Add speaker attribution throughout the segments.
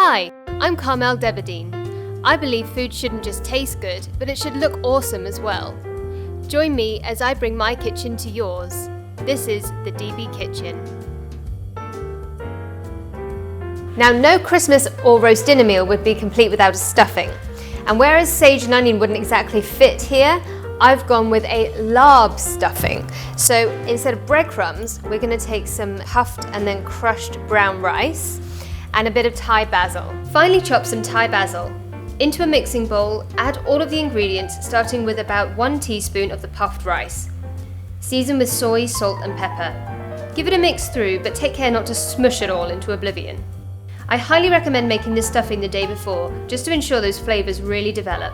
Speaker 1: Hi, I'm Carmel Debadine. I believe food shouldn't just taste good, but it should look awesome as well. Join me as I bring my kitchen to yours. This is the DB Kitchen. Now, no Christmas or roast dinner meal would be complete without a stuffing. And whereas sage and onion wouldn't exactly fit here, I've gone with a Laab stuffing. So instead of breadcrumbs, we're going to take some puffed and then crushed brown rice and a bit of Thai basil. Finely chop some Thai basil. Into a mixing bowl, add all of the ingredients, starting with about 1 teaspoon of the puffed rice. Season with soy, salt and pepper. Give it a mix through, but take care not to smush it all into oblivion. I highly recommend making this stuffing the day before, just to ensure those flavours really develop.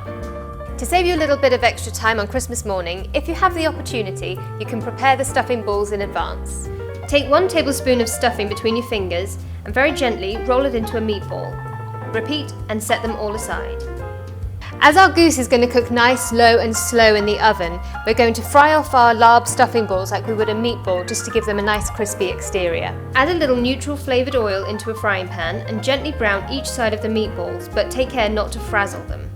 Speaker 1: To save you a little bit of extra time on Christmas morning, if you have the opportunity, you can prepare the stuffing balls in advance. Take 1 tablespoon of stuffing between your fingers and very gently roll it into a meatball. Repeat and set them all aside. As our goose is going to cook nice, low and slow in the oven, we're going to fry off our Laab stuffing balls like we would a meatball, just to give them a nice crispy exterior. Add a little neutral flavoured oil into a frying pan and gently brown each side of the meatballs, but take care not to frazzle them.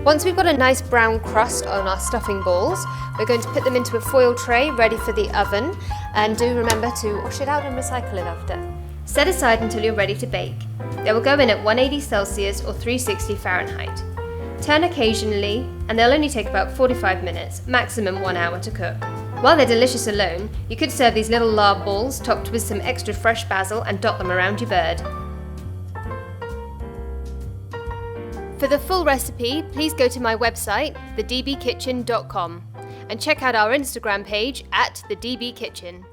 Speaker 1: Once we've got a nice brown crust on our stuffing balls, we're going to put them into a foil tray ready for the oven, and do remember to wash it out and recycle it after. Set aside until you're ready to bake. They will go in at 180 Celsius or 360 Fahrenheit. Turn occasionally, and they'll only take about 45 minutes, maximum 1 hour to cook. While they're delicious alone, you could serve these little Laab balls topped with some extra fresh basil and dot them around your bird. For the full recipe, please go to my website, thedbkitchen.com, and check out our Instagram page @thedbkitchen.